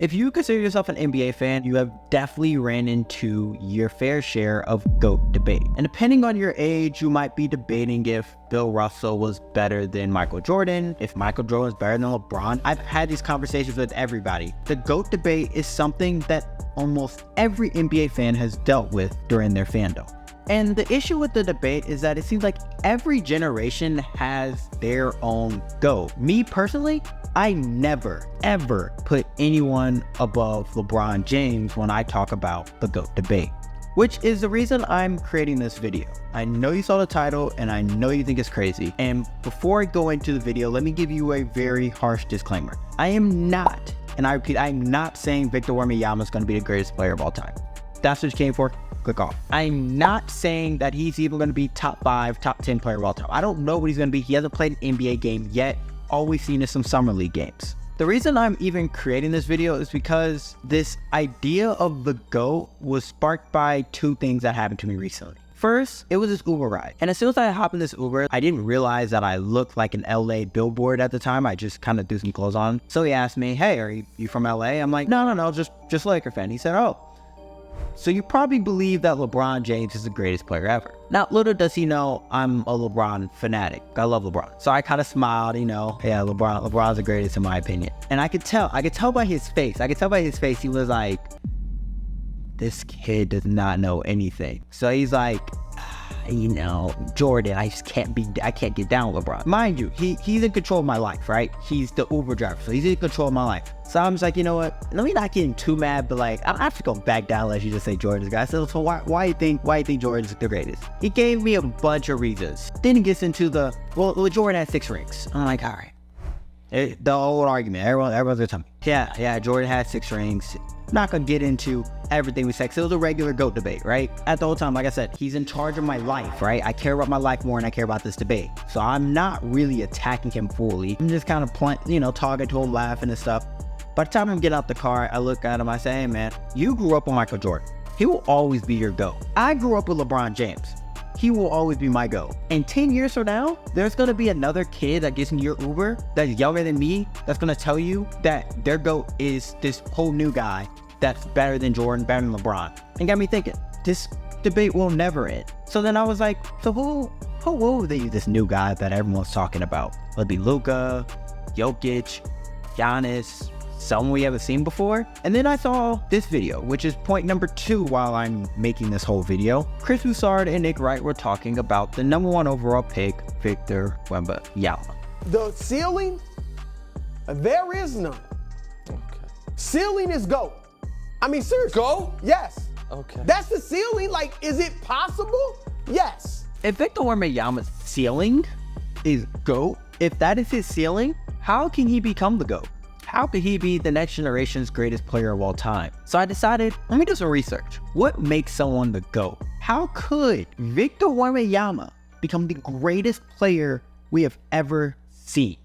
If you consider yourself an NBA fan, you have definitely ran into your fair share of GOAT debate. And depending on your age, you might be debating if Bill Russell was better than Michael Jordan, if Michael Jordan was better than LeBron. I've had these conversations with everybody. The GOAT debate is something that almost every NBA fan has dealt with during their fandom. And the issue with the debate is that it seems like every generation has their own GOAT. Me personally, I never, ever put anyone above LeBron James when I talk about the GOAT debate, which is the reason I'm creating this video. I know you saw the title and I know you think it's crazy. And before I go into the video, let me give you a very harsh disclaimer. I am not, and I repeat, I'm not saying Victor Wembanyama is going to be the greatest player of all time. That's what you came for. Click off. I'm not saying that he's even going to be top 5, top 10 player of all time. I don't know what he's going to be. He hasn't played an NBA game yet. All we've seen is some summer league games. The reason I'm even creating this video is because this idea of the GOAT was sparked by two things that happened to me recently. First, it was this Uber ride. And as soon as I hopped in this Uber, I didn't realize that I looked like an LA billboard at the time. I just kind of threw some clothes on. So he asked me, hey, are you from LA? I'm like, no, just Laker fan. He said, oh. So you probably believe that LeBron James is the greatest player ever. Now, little does he know I'm a LeBron fanatic. I love LeBron. So I kind of smiled, yeah, LeBron's the greatest in my opinion. And I could tell by his face. He was like, this kid does not know anything. So he's like, Jordan, I can't get down with LeBron. Mind you, he's in control of my life, right? He's the Uber driver, so he's in control of my life. So I'm just like, you know what? Let me not get too mad, but like, I'm not going to back down unless you just say Jordan's the guy. So why you think Jordan's the greatest? He gave me a bunch of reasons. Then he gets into well, Jordan had 6 rings. I'm like, all right. The old argument, everyone's gonna tell me, yeah, Jordan had 6 rings. I'm not gonna get into everything we said, because it was a regular GOAT debate, right? At the whole time, like I said, he's in charge of my life, right? I care about my life more than I care about this debate. So I'm not really attacking him fully. I'm just kind of talking to him, laughing and stuff. By the time I'm getting out the car, I look at him, I say, hey man, you grew up with Michael Jordan. He will always be your GOAT. I grew up with LeBron James. He will always be my GOAT. And 10 years from now, there's gonna be another kid that gets in your Uber that's younger than me that's gonna tell you that their GOAT is this whole new guy that's better than Jordan, better than LeBron. And got me thinking, this debate will never end. So then I was like, so who will be this new guy that everyone's talking about? Will it be Luka, Jokic, Giannis, someone we haven't seen before? And then I saw this video, which is point number 2 while I'm making this whole video. Chris Broussard and Nick Wright were talking about the number 1 overall pick, Victor Wembanyama. The ceiling, there is none. Okay. Ceiling is GOAT. I mean, seriously. GOAT? Yes. Okay. That's the ceiling. Like, is it possible? Yes. If Victor Wembanyama's ceiling is GOAT, if that is his ceiling, how can he become the GOAT? How could he be the next generation's greatest player of all time? So I decided, let me do some research. What makes someone the GOAT? How could Victor Wembanyama become the greatest player we have ever seen?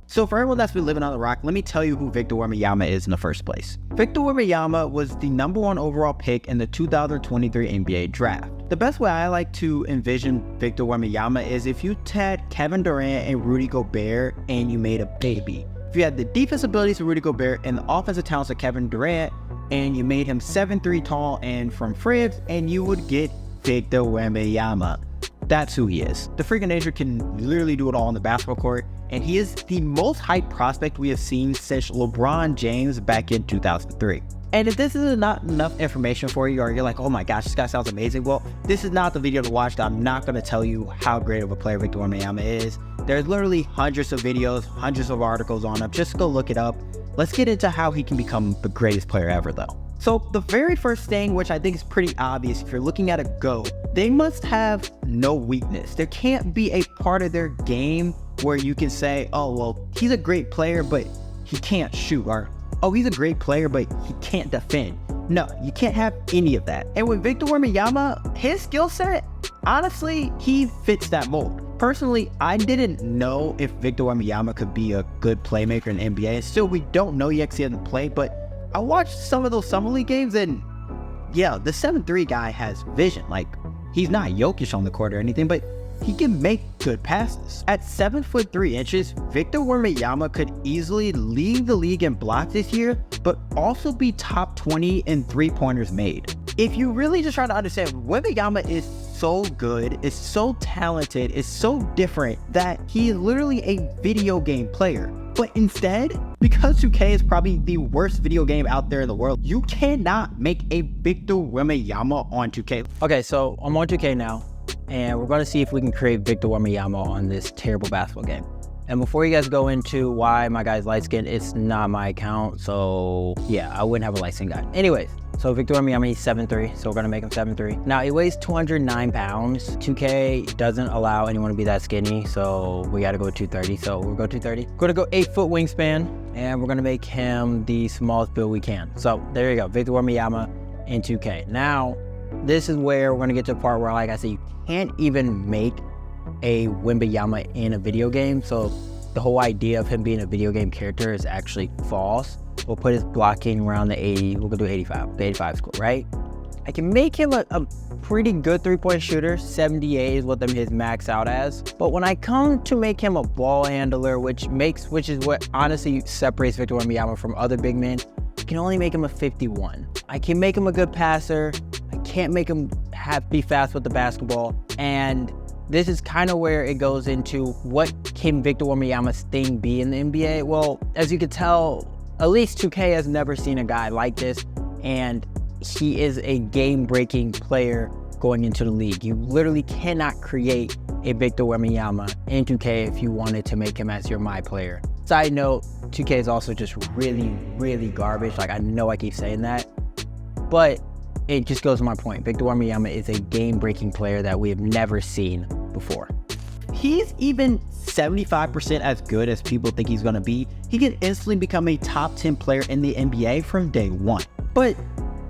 So for everyone that's been living on the rock, let me tell you who Victor Wembanyama is in the first place. Victor Wembanyama was the number 1 overall pick in the 2023 NBA draft. The best way I like to envision Victor Wembanyama is if you had Kevin Durant and Rudy Gobert and you made a baby. If you had the defensive abilities of Rudy Gobert and the offensive talents of Kevin Durant and you made him 7'3" tall and from Fribs, and you would get Victor Wembanyama. That's who he is. The freaking nature can literally do it all on the basketball court, and he is the most hyped prospect we have seen since LeBron James back in 2003. And if this is not enough information for you, or you're like, oh my gosh, this guy sounds amazing, well, this is not the video to watch. I'm not going to tell you how great of a player Victor Wembanyama is. There's literally hundreds of videos, hundreds of articles on him. Just go look it up. Let's get into how he can become the greatest player ever though. So the very first thing, which I think is pretty obvious if you're looking at a GOAT, they must have no weakness. There can't be a part of their game where you can say, oh, well, he's a great player, but he can't shoot, or, oh, he's a great player, but he can't defend. No, you can't have any of that. And with Victor Wembanyama, his skill set, honestly, he fits that mold. Personally, I didn't know if Victor Wembanyama could be a good playmaker in the NBA. Still, we don't know yet because he hasn't played, but I watched some of those summer league games, and yeah, the 7'3" guy has vision. Like, he's not Jokic on the court or anything, but he can make good passes. At 7'3" Victor Wembanyama could easily lead the league in blocks this year, but also be top 20 in 3-pointers made. If you really just try to understand, Wembanyama is so good, is so talented, is so different that he is literally a video game player. But instead, because 2K is probably the worst video game out there in the world, you cannot make a Victor Wembanyama on 2K. Okay, so I'm on 2K now, and we're gonna see if we can create Victor Wembanyama on this terrible basketball game. And before you guys go into why my guy's light skinned, it's not my account, so yeah, I wouldn't have a light skinned guy. Anyways, so Victor Wembanyama, he's 7'3", so we're gonna make him 7'3". Now, he weighs 209 pounds. 2K doesn't allow anyone to be that skinny, so we gotta go 230, so we'll go 230. We're gonna go 8-foot wingspan, and we're gonna make him the smallest build we can. So there you go, Victor Wembanyama in 2K. Now, this is where we're gonna get to the part where, like I said, you can't even make a Wembanyama in a video game, so the whole idea of him being a video game character is actually false. We'll put his blocking around the 80, we're gonna do 85, the 85 is cool, right? I can make him a pretty good 3-point shooter, 78 is what his max out as, but when I come to make him a ball handler, which is what honestly separates Victor Wembanyama from other big men, I can only make him a 51. I can make him a good passer, I can't make him be fast with the basketball, and this is kind of where it goes into what can Victor Wembanyama's thing be in the NBA. Well, as you can tell, at least 2K has never seen a guy like this, and he is a game-breaking player going into the league. You literally cannot create a Victor Wembanyama in 2K if you wanted to make him as your my player. Side note, 2K is also just really, really garbage. Like, I know I keep saying that, but it just goes to my point. Victor Wembanyama is a game-breaking player that we have never seen before. He's even 75% as good as people think he's gonna be. He can instantly become a top 10 player in the NBA from day one. But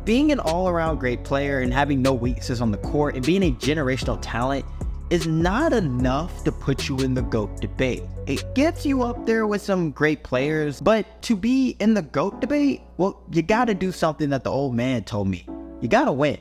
being an all-around great player and having no weaknesses on the court and being a generational talent is not enough to put you in the GOAT debate. It gets you up there with some great players, but to be in the GOAT debate, well, you gotta do something that the old man told me. You gotta win.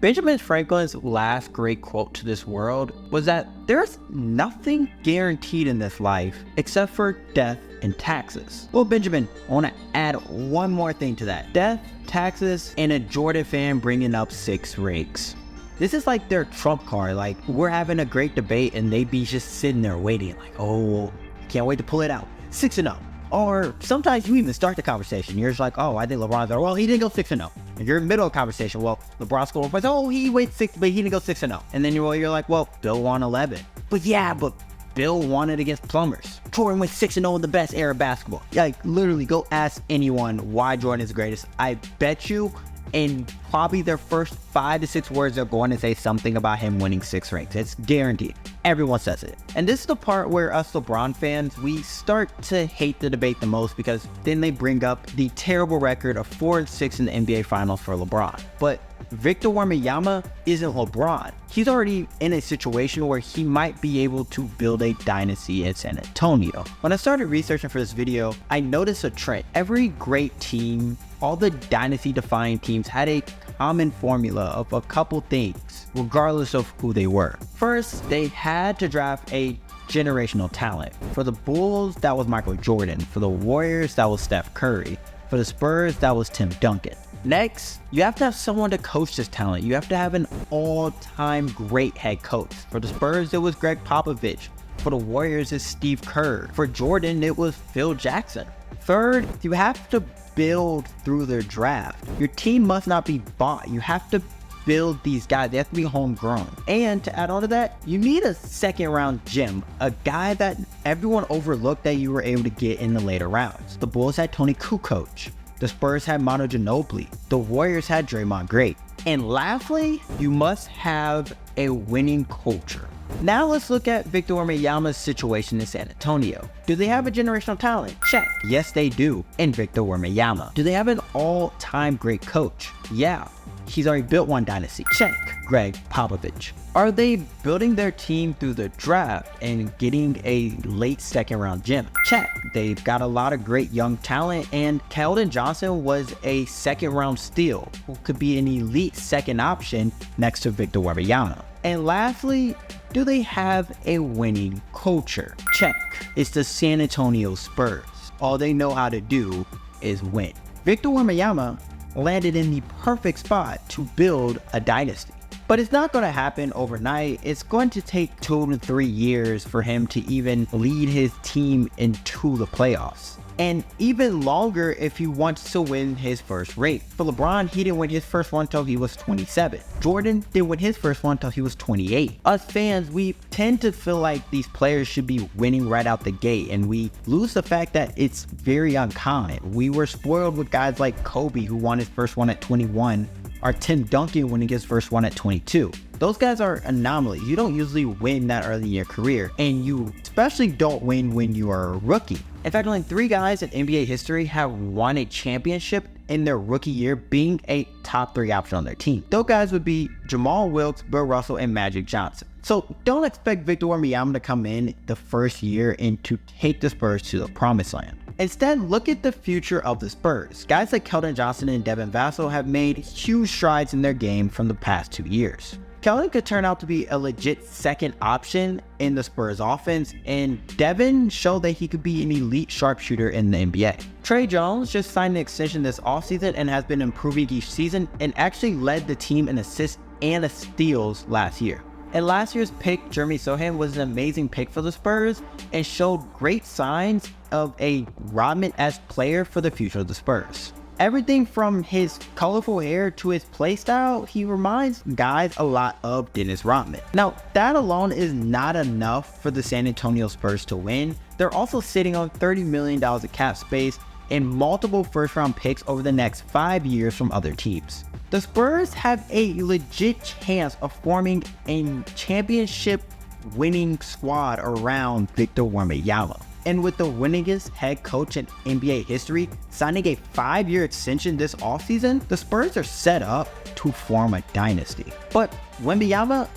Benjamin Franklin's last great quote to this world was that there's nothing guaranteed in this life except for death and taxes. Well, Benjamin, I want to add one more thing to that. Death, taxes, and a Jordan fan bringing up 6 rings. This is like their trump card. Like, we're having a great debate and they be just sitting there waiting like, oh, can't wait to pull it out. 6-0. Or sometimes you even start the conversation. You're just like, oh, I think LeBron's there. Well, he didn't go 6-0. And you're in the middle of the conversation. Well, LeBron scored 1 point. Oh, he went 6, but he didn't go 6-0. And then you're like, well, Bill won 11. But yeah, but Bill won it against plumbers. Jordan went 6-0 in the best era of basketball. Like, literally, go ask anyone why Jordan is the greatest. I bet you in probably their first 5 to 6 words, they're going to say something about him winning 6 rings. It's guaranteed. Everyone says it. And this is the part where us LeBron fans, we start to hate the debate the most, because then they bring up the terrible record of 4-6 in the NBA Finals for LeBron. But Victor Wembanyama isn't LeBron. He's already in a situation where he might be able to build a dynasty in San Antonio. When I started researching for this video, I noticed a trend. Every great team, all the dynasty-defining teams had a common formula of a couple things, regardless of who they were. First, they had to draft a generational talent. For the Bulls, that was Michael Jordan. For the Warriors, that was Steph Curry. For the Spurs, that was Tim Duncan. Next, you have to have someone to coach this talent. You have to have an all-time great head coach. For the Spurs, it was Greg Popovich. For the Warriors, it's Steve Kerr. For Jordan, it was Phil Jackson. Third, you have to build through their draft. Your team must not be bought. You have to build these guys. They have to be homegrown. And to add on to that, you need a second-round gem, a guy that everyone overlooked that you were able to get in the later rounds. The Bulls had Tony Kukoc. The Spurs had Manu Ginobili. The Warriors had Draymond Green. And lastly, you must have a winning culture. Now let's look at Victor Wembanyama's situation in San Antonio. Do they have a generational talent? Check. Yes, they do. In Victor Wembanyama. Do they have an all-time great coach? Yeah. He's already built one dynasty. Check. Greg Popovich. Are they building their team through the draft and getting a late second-round gem? Check. They've got a lot of great young talent, and Keldon Johnson was a second-round steal who could be an elite second option next to Victor Wembanyama. And lastly, do they have a winning culture? Check. It's the San Antonio Spurs. All they know how to do is win. Victor Wembanyama landed in the perfect spot to build a dynasty. But it's not going to happen overnight. It's going to take 2 to 3 years for him to even lead his team into the playoffs. And even longer if he wants to win his first ring. For LeBron, he didn't win his first one until he was 27. Jordan didn't win his first one until he was 28. Us fans, we tend to feel like these players should be winning right out the gate, and we lose the fact that it's very uncommon. We were spoiled with guys like Kobe, who won his first one at 21, or Tim Duncan winning his first one at 22. Those guys are anomalies. You don't usually win that early in your career, and you especially don't win when you are a rookie. In fact, only 3 guys in NBA history have won a championship in their rookie year being a top 3 option on their team. Those guys would be Jamal Wilkes, Bill Russell, and Magic Johnson. So don't expect Victor Wembanyama to come in the first year and to take the Spurs to the promised land. Instead, look at the future of the Spurs. Guys like Keldon Johnson and Devin Vassell have made huge strides in their game from the past 2 years. Keldon could turn out to be a legit second option in the Spurs offense, and Devin showed that he could be an elite sharpshooter in the NBA. Trey Jones just signed an extension this offseason and has been improving each season and actually led the team in assists and steals last year. And last year's pick, Jeremy Sohan, was an amazing pick for the Spurs and showed great signs of a Rodman-esque player for the future of the Spurs. Everything from his colorful hair to his playstyle, he reminds guys a lot of Dennis Rodman. Now, that alone is not enough for the San Antonio Spurs to win. They're also sitting on $30 million of cap space and multiple first-round picks over the next 5 years from other teams. The Spurs have a legit chance of forming a championship-winning squad around Victor Wembanyama. And with the winningest head coach in NBA history signing a 5-year extension this offseason, the Spurs are set up to form a dynasty. But Wembanyama,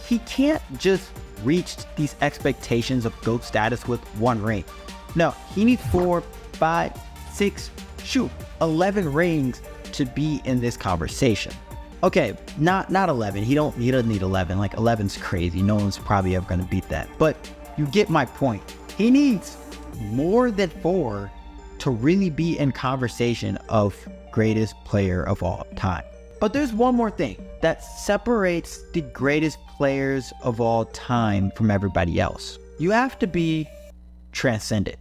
he can't just reach these expectations of GOAT status with 1 ring. No, he needs 4, 5, 6, 11 rings to be in this conversation. Okay, not 11. He doesn't need 11. Like 11's crazy. No one's probably ever going to beat that. But you get my point. He needs more than 4 to really be in conversation of greatest player of all time. But there's one more thing that separates the greatest players of all time from everybody else. You have to be transcendent.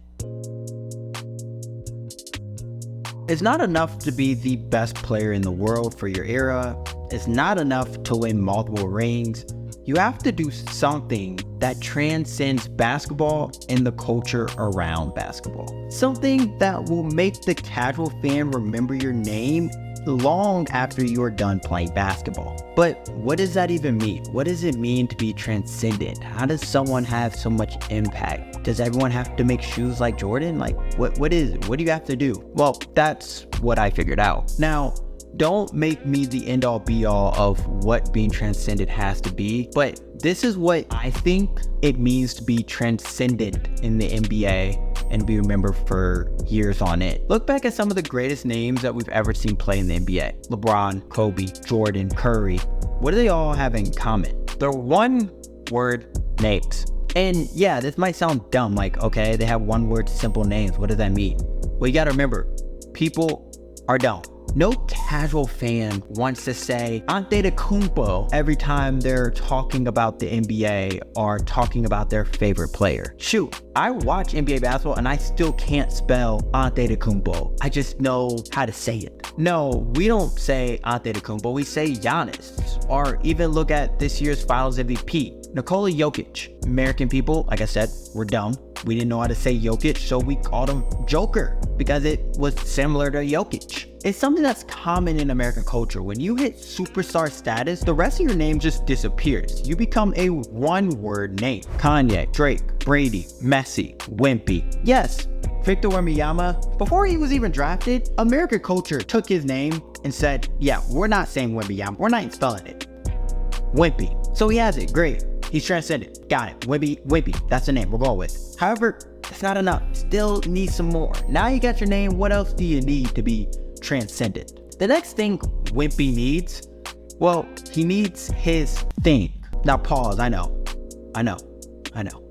It's not enough to be the best player in the world for your era. It's not enough to win multiple rings. You have to do something that transcends basketball and the culture around basketball. Something that will make the casual fan remember your name long after you're done playing basketball. But what does that even mean? What does it mean to be transcendent? How does someone have so much impact? Does everyone have to make shoes like Jordan? Like, what is it? What do you have to do? Well, that's what I figured out. Now, don't make me the end-all be-all of what being transcendent has to be, but this is what I think it means to be transcendent in the NBA and be remembered for years on end. Look back at some of the greatest names that we've ever seen play in the NBA. LeBron, Kobe, Jordan, Curry. What do they all have in common? They're one-word names. And yeah, this might sound dumb, like, okay, they have one-word simple names. What does that mean? Well, you gotta remember, people are dumb. No casual fan wants to say Antetokounmpo every time they're talking about the NBA or talking about their favorite player. Shoot, I watch NBA basketball and I still can't spell Antetokounmpo. I just know how to say it. No, we don't say Antetokounmpo, we say Giannis. Or even look at this year's Finals MVP, Nikola Jokic. American people, like I said, we're dumb. We didn't know how to say Jokic, so we called him Joker because it was similar to Jokic. It's something that's common in American culture. When you hit superstar status, the rest of your name just disappears. You become a one-word name. Kanye, Drake, Brady, Messi, Wemby. Yes, Victor Wembanyama, before he was even drafted, American culture took his name and said, yeah, we're not saying Wembanyama, we're not even spelling it. Wemby. So he has it, great. He's transcendent. Got it. Wembby. That's the name we're going with. However, that's not enough. Still need some more. Now you got your name. What else do you need to be transcendent? The next thing Wemby needs, well, he needs his thing. Now pause, I know.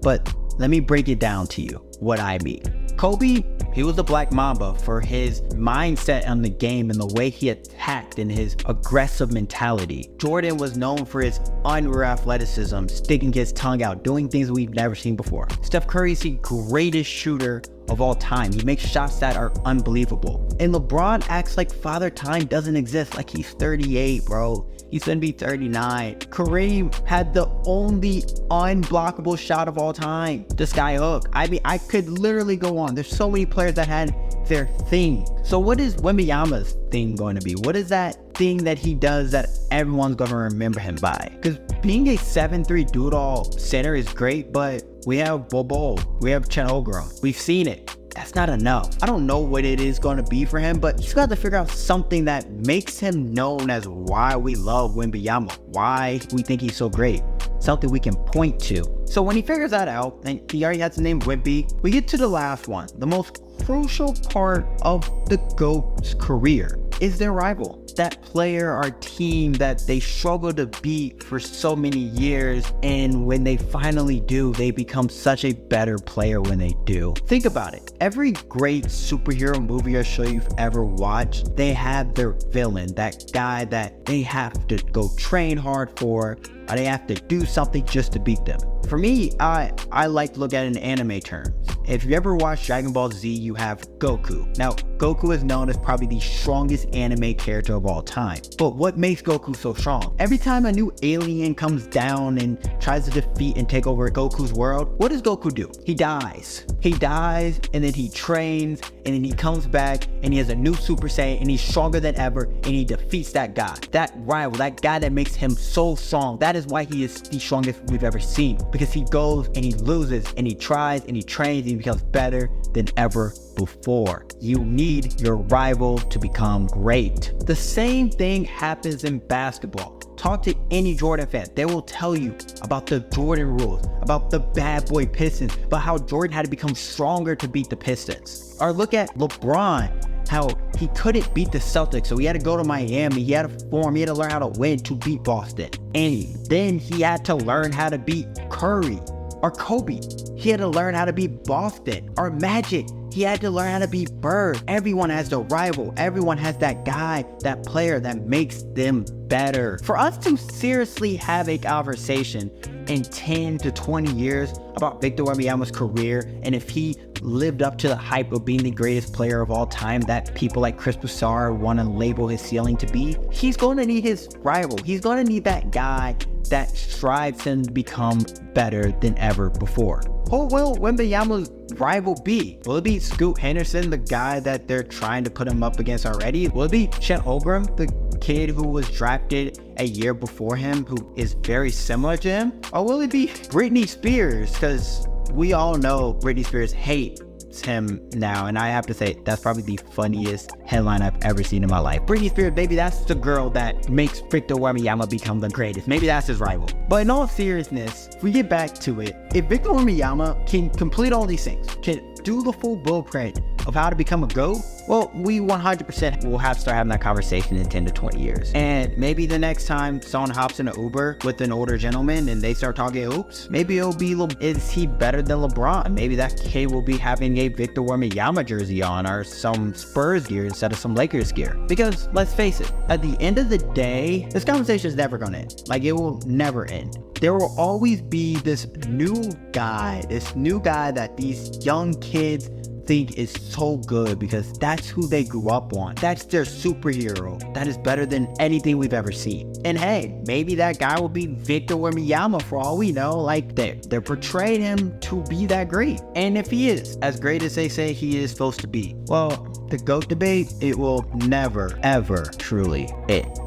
But let me break it down to you, what I mean. Kobe, he was the Black Mamba for his mindset on the game and the way he attacked and his aggressive mentality. Jordan was known for his unreal athleticism, sticking his tongue out, doing things we've never seen before. Steph Curry is the greatest shooter of all time. He makes shots that are unbelievable. And LeBron acts like Father Time doesn't exist, like he's 38, bro. He's gonna be 39. Kareem had the only unblockable shot of all time, the sky hook. I mean, I could literally go on. There's so many players that had their thing. So what is Wembanyama's thing going to be? What is that thing that he does that everyone's gonna remember him by? Because being a 7'3" do-it-all center is great, but we have Bobo, we have Chet Holmgren. We've seen it. That's not enough. I don't know what it is going to be for him, but he's got to figure out something that makes him known as why we love Wembanyama, why we think he's so great. Something we can point to. So when he figures that out, and he already has the name Wemby, we get to the last one. The most crucial part of the GOAT's career is their rival. That player or team that they struggle to beat for so many years, and when they finally do, they become such a better player when they do. Think about it. Every great superhero movie or show you've ever watched, they have their villain, that guy that they have to go train hard for, or they have to do something just to beat them. For me, I like to look at it in anime terms. If you ever watched Dragon Ball Z, you have Goku. Now, Goku is known as probably the strongest anime character of all time. But what makes Goku so strong? Every time a new alien comes down and tries to defeat and take over Goku's world, what does Goku do? He dies. He dies, and then he trains, and then he comes back, and he has a new Super Saiyan, and he's stronger than ever, and he defeats that guy. That rival, that guy that makes him so strong. That is why he is the strongest we've ever seen. Because he goes, and he loses, and he tries, and he trains, and he becomes better than ever before. You need your rival to become great. The same thing happens in basketball. Talk to any Jordan fan. They will tell you about the Jordan rules, about the bad boy Pistons, about how Jordan had to become stronger to beat the Pistons. Or look at LeBron, how he couldn't beat the Celtics, so he had to go to Miami. He had to form, he had to learn how to win to beat Boston. And then he had to learn how to beat Curry or Kobe. He had to learn how to beat Boston or Magic. He had to learn how to beat Bird. Everyone has the rival. Everyone has that guy, that player that makes them better. For us to seriously have a conversation in 10 to 20 years about Victor Wembanyama's career, and if he lived up to the hype of being the greatest player of all time that people like Chris Broussard want to label his ceiling to be, he's going to need his rival. He's going to need that guy that strives him to become better than ever before. Who will Wembanyama's rival be? Will it be Scoot Henderson, the guy that they're trying to put him up against already? Will it be Chet Holmgren, the kid who was drafted a year before him, who is very similar to him? Or will it be Britney Spears? Because we all know Britney Spears hates him now, and I have to say that's probably the funniest headline I've ever seen in my life. Britney Spears, maybe that's the girl that makes Victor Wembanyama become the greatest. Maybe that's his rival. But in all seriousness, if we get back to it, if Victor Wembanyama can complete all these things, can do the full blueprint of how to become a GOAT, well, we 100% will have to start having that conversation in 10 to 20 years. And maybe the next time someone hops in an Uber with an older gentleman and they start talking hoops, maybe it'll be, is he better than LeBron? Maybe that kid will be having a Victor Wembanyama jersey on, or some Spurs gear instead of some Lakers gear. Because let's face it, at the end of the day, this conversation is never gonna end. Like, it will never end. There will always be this new guy that these young kids think is so good because that's who they grew up on. That's their superhero. That is better than anything we've ever seen. And hey, maybe that guy will be Victor Wembanyama for all we know. Like, they're portraying him to be that great. And if he is as great as they say he is supposed to be, well, the GOAT debate, it will never, ever truly end.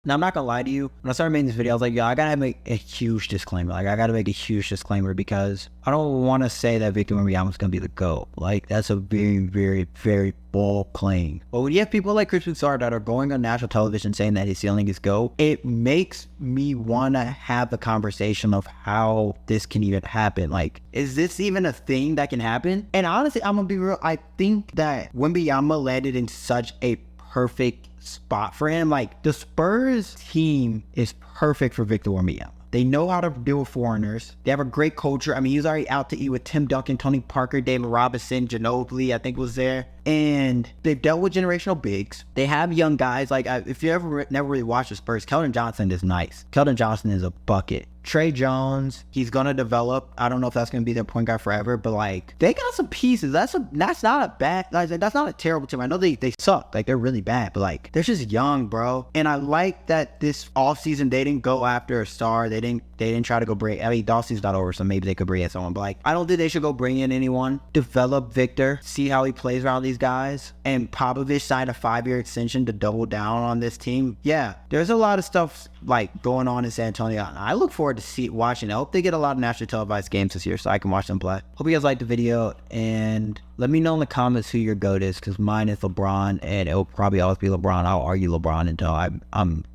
Now, I'm not gonna lie to you. When I started making this video, I was like, yo, I gotta make a huge disclaimer. Like, I gotta make a huge disclaimer because I don't want to say that Victor Wembanyama is gonna be the GOAT. Like, that's a very, very, very bold claim. But when you have people like Chris Broussard that are going on national television saying that his ceiling is GOAT, it makes me wanna have the conversation of how this can even happen. Like, is this even a thing that can happen? And honestly, I'm gonna be real. I think that Wembanyama landed in such a perfect spot for him. Like, the Spurs team is perfect for Victor Wembanyama. They know how to deal with foreigners. They have a great culture. I mean, he was already out to eat with Tim Duncan, Tony Parker, David Robinson, Ginobili, I think was there. And they've dealt with generational bigs. They have young guys. Like, if you never really watched the Spurs, Keldon Johnson is nice. Keldon Johnson is a bucket. Trey Jones, he's gonna develop. I don't know if that's gonna be their point guard forever, but like they got some pieces. That's not a bad. Like, that's not a terrible team. I know they suck. Like, they're really bad, but like they're just young, bro. And I like that this offseason they didn't go after a star. They didn't try to go bring. I mean, the offseason's not over, so maybe they could bring in someone. But like, I don't think they should go bring in anyone. Develop Victor, see how he plays around these guys. And Popovich signed a 5-year extension to double down on this team. Yeah, there's a lot of stuff like going on in San Antonio. I look forward to watching. I hope they get a lot of nationally televised games this year so I can watch them play. Hope you guys liked the video, and let me know in the comments who your GOAT is, because mine is LeBron, and it'll probably always be LeBron. I'll argue LeBron until I'm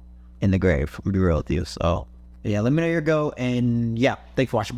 in the grave. I'm gonna be real with you. So yeah, let me know your GOAT, and yeah, thanks for watching. Bye.